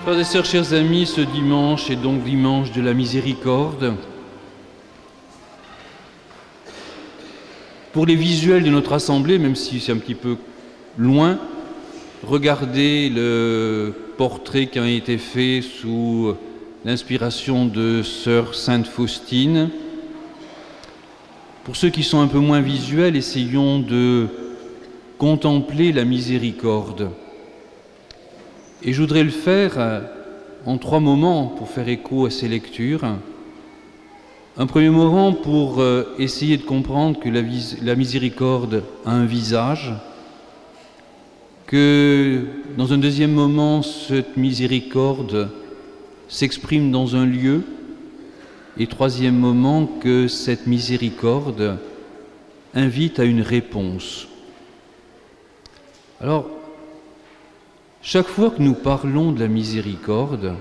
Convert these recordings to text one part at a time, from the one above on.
Frères et sœurs, chers amis, ce dimanche est donc dimanche de la miséricorde. Pour les visuels de notre assemblée, même si c'est un petit peu loin, regardez le portrait qui a été fait sous l'inspiration de sœur Sainte Faustine. Pour ceux qui sont un peu moins visuels, essayons de contempler la miséricorde. Et je voudrais le faire en 3 moments pour faire écho à ces lectures. Un premier moment pour essayer de comprendre que la miséricorde a un visage, que dans un deuxième moment, cette miséricorde s'exprime dans un lieu, et troisième moment, que cette miséricorde invite à une réponse. Alors, chaque fois que nous parlons de la miséricorde,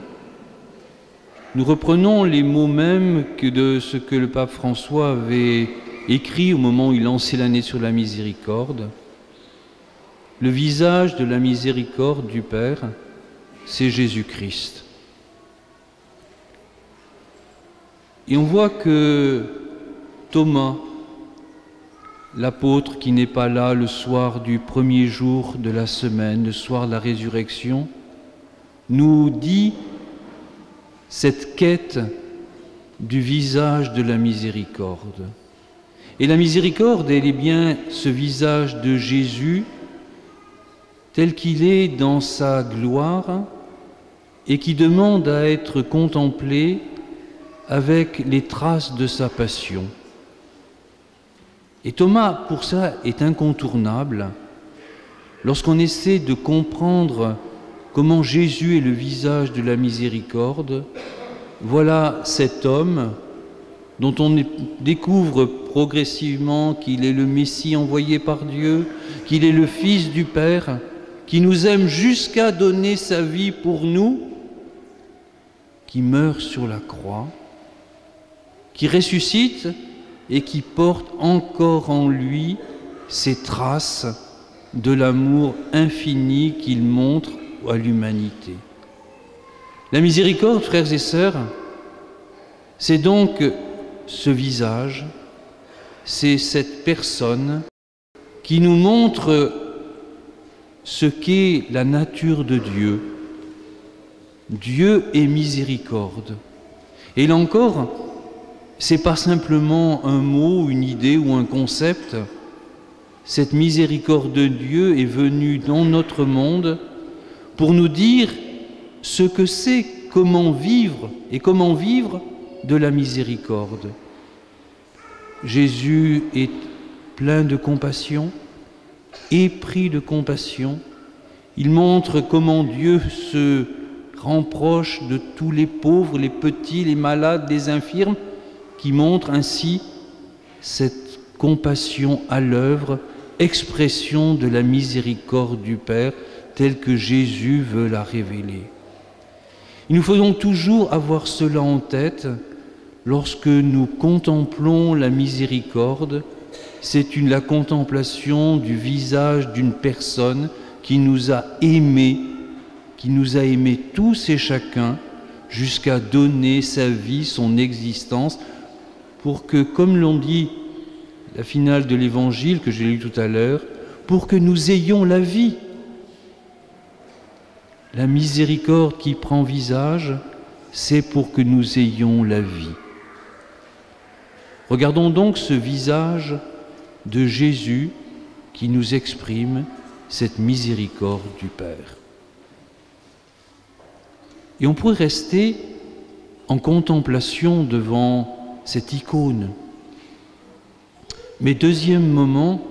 nous reprenons les mots mêmes que de ce que le pape François avait écrit au moment où il lançait l'année sur la miséricorde. Le visage de la miséricorde du Père, c'est Jésus-Christ. Et on voit que Thomas, l'apôtre qui n'est pas là le soir du premier jour de la semaine, le soir de la résurrection, nous dit cette quête du visage de la miséricorde. Et la miséricorde, elle est bien ce visage de Jésus tel qu'il est dans sa gloire et qui demande à être contemplé avec les traces de sa passion. Et Thomas, pour ça, est incontournable. Lorsqu'on essaie de comprendre comment Jésus est le visage de la miséricorde, voilà cet homme dont on découvre progressivement qu'il est le Messie envoyé par Dieu, qu'il est le Fils du Père, qui nous aime jusqu'à donner sa vie pour nous, qui meurt sur la croix, qui ressuscite et qui porte encore en lui ces traces de l'amour infini qu'il montre à l'humanité. La miséricorde, frères et sœurs, c'est donc ce visage, c'est cette personne qui nous montre ce qu'est la nature de Dieu. Dieu est miséricorde. Et là encore, c'est pas simplement un mot, une idée ou un concept. Cette miséricorde de Dieu est venue dans notre monde pour nous dire ce que c'est, comment vivre et comment vivre de la miséricorde. Jésus est plein de compassion, épris de compassion. Il montre comment Dieu se rend proche de tous les pauvres, les petits, les malades, les infirmes, qui montre ainsi cette compassion à l'œuvre, expression de la miséricorde du Père, telle que Jésus veut la révéler. Il nous faut donc toujours avoir cela en tête lorsque nous contemplons la miséricorde. C'est la contemplation du visage d'une personne qui nous a aimés tous et chacun, jusqu'à donner sa vie, son existence, pour que, comme l'on dit la finale de l'Évangile que j'ai lu tout à l'heure, pour que nous ayons la vie. La miséricorde qui prend visage, c'est pour que nous ayons la vie. Regardons donc ce visage de Jésus qui nous exprime cette miséricorde du Père. Et on pourrait rester en contemplation devant cette icône. Mais deuxième moment,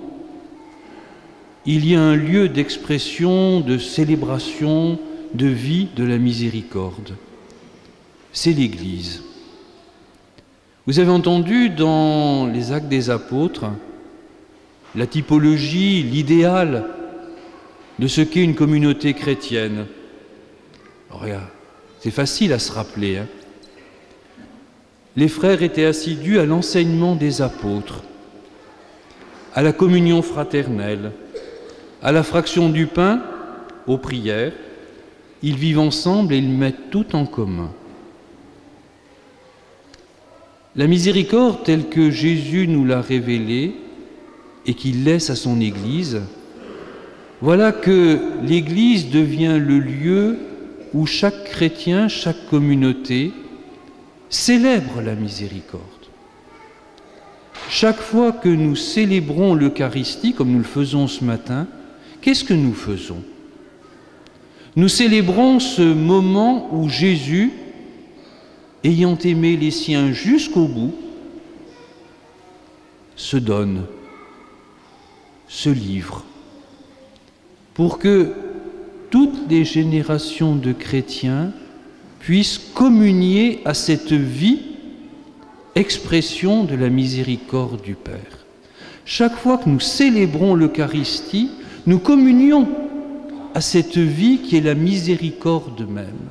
il y a un lieu d'expression, de célébration, de vie de la miséricorde. C'est l'Église. Vous avez entendu dans les Actes des Apôtres la typologie, l'idéal de ce qu'est une communauté chrétienne. Alors, regarde, c'est facile à se rappeler. Les frères étaient assidus à l'enseignement des apôtres, à la communion fraternelle, à la fraction du pain, aux prières, ils vivent ensemble et ils mettent tout en commun. La miséricorde telle que Jésus nous l'a révélée et qu'il laisse à son Église, voilà que l'Église devient le lieu où chaque chrétien, chaque communauté célèbre la miséricorde. Chaque fois que nous célébrons l'Eucharistie, comme nous le faisons ce matin, qu'est-ce que nous faisons? Nous célébrons ce moment où Jésus, ayant aimé les siens jusqu'au bout, se donne, se livre, pour que toutes les générations de chrétiens puissent communier à cette vie, expression de la miséricorde du Père. Chaque fois que nous célébrons l'Eucharistie, nous communions à cette vie qui est la miséricorde même.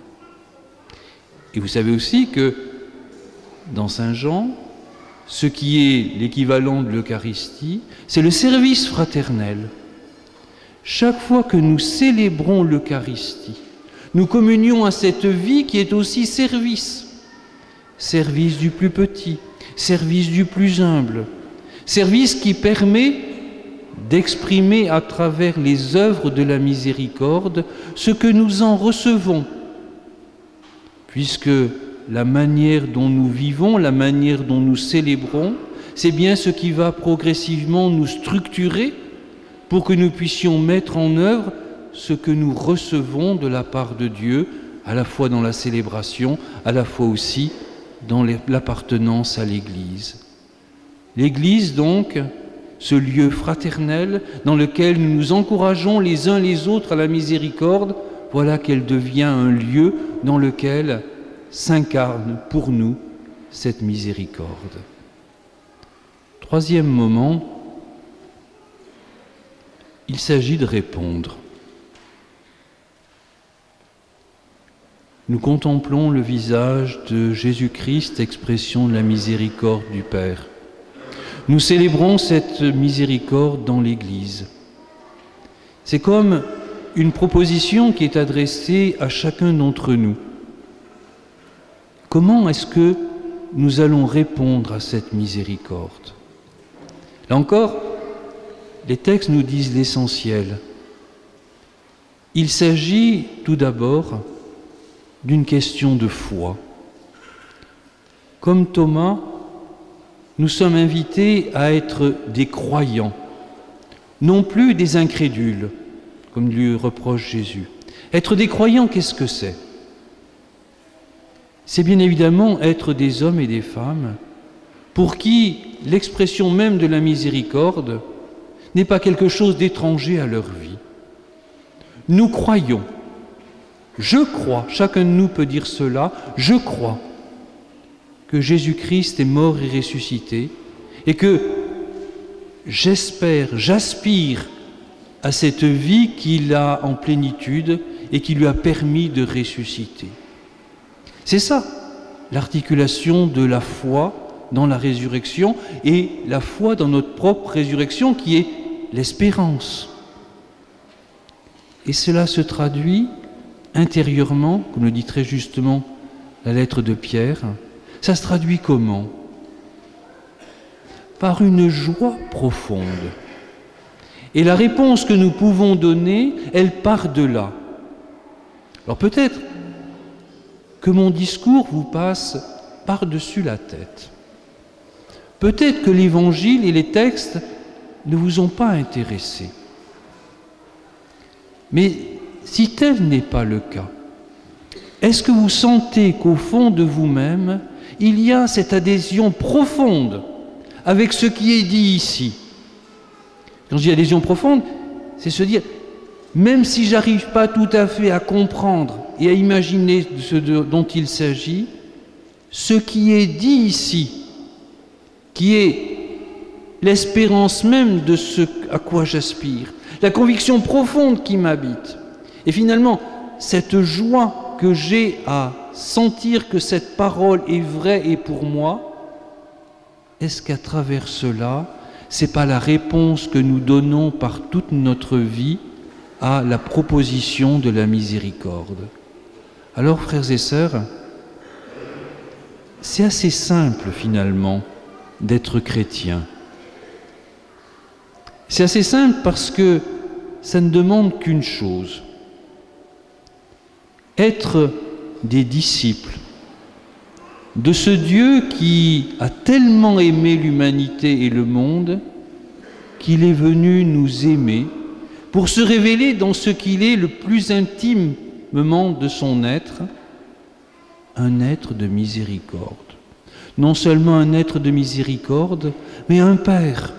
Et vous savez aussi que dans Saint Jean, ce qui est l'équivalent de l'Eucharistie, c'est le service fraternel. Chaque fois que nous célébrons l'Eucharistie, nous communions à cette vie qui est aussi service. Service du plus petit, service du plus humble, service qui permet d'exprimer à travers les œuvres de la miséricorde ce que nous en recevons, puisque la manière dont nous vivons, la manière dont nous célébrons, c'est bien ce qui va progressivement nous structurer pour que nous puissions mettre en œuvre ce que nous recevons de la part de Dieu, à la fois dans la célébration, à la fois aussi dans l'appartenance à l'Église. L'Église, donc, ce lieu fraternel dans lequel nous nous encourageons les uns les autres à la miséricorde, voilà qu'elle devient un lieu dans lequel s'incarne pour nous cette miséricorde. Troisième moment, il s'agit de répondre. Nous contemplons le visage de Jésus-Christ, expression de la miséricorde du Père. Nous célébrons cette miséricorde dans l'Église. C'est comme une proposition qui est adressée à chacun d'entre nous. Comment est-ce que nous allons répondre à cette miséricorde? Là encore, les textes nous disent l'essentiel. Il s'agit tout d'abord d'une question de foi. Comme Thomas, nous sommes invités à être des croyants, non plus des incrédules, comme lui reproche Jésus. Être des croyants, qu'est-ce que c'est? C'est bien évidemment être des hommes et des femmes pour qui l'expression même de la miséricorde n'est pas quelque chose d'étranger à leur vie. Nous croyons. Je crois, chacun de nous peut dire cela, je crois que Jésus-Christ est mort et ressuscité et que j'espère, j'aspire à cette vie qu'il a en plénitude et qui lui a permis de ressusciter. C'est ça, l'articulation de la foi dans la résurrection et la foi dans notre propre résurrection qui est l'espérance. Et cela se traduit intérieurement, comme le dit très justement la lettre de Pierre, ça se traduit comment? Par une joie profonde. Et la réponse que nous pouvons donner, elle part de là. Alors peut-être que mon discours vous passe par-dessus la tête. Peut-être que l'Évangile et les textes ne vous ont pas intéressé. Mais si tel n'est pas le cas, est-ce que vous sentez qu'au fond de vous-même, il y a cette adhésion profonde avec ce qui est dit ici? Quand je dis adhésion profonde, c'est se dire, même si j'arrive pas tout à fait à comprendre et à imaginer ce dont il s'agit, ce qui est dit ici, qui est l'espérance même de ce à quoi j'aspire, la conviction profonde qui m'habite, et finalement cette joie que j'ai à sentir que cette parole est vraie et pour moi, est-ce qu'à travers cela, c'est pas la réponse que nous donnons par toute notre vie à la proposition de la miséricorde? Alors, frères et sœurs, c'est assez simple finalement d'être chrétien. C'est assez simple parce que ça ne demande qu'une chose: être des disciples de ce Dieu qui a tellement aimé l'humanité et le monde qu'il est venu nous aimer pour se révéler dans ce qu'il est le plus intimement de son être, un être de miséricorde. Non seulement un être de miséricorde, mais un Père.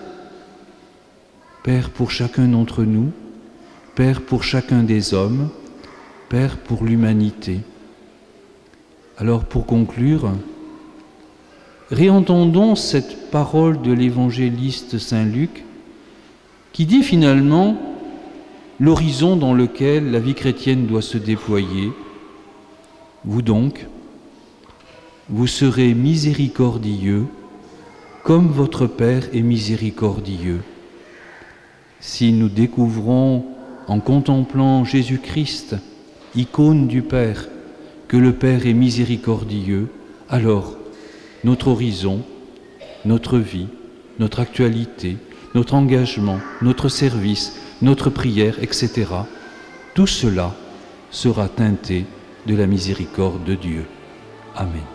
Père pour chacun d'entre nous, Père pour chacun des hommes, Père pour l'humanité. Alors pour conclure, réentendons cette parole de l'évangéliste Saint Luc qui dit finalement l'horizon dans lequel la vie chrétienne doit se déployer. Vous donc, vous serez miséricordieux comme votre Père est miséricordieux. Si nous découvrons en contemplant Jésus-Christ, icône du Père, que le Père est miséricordieux, alors notre horizon, notre vie, notre actualité, notre engagement, notre service, notre prière, etc., tout cela sera teinté de la miséricorde de Dieu. Amen.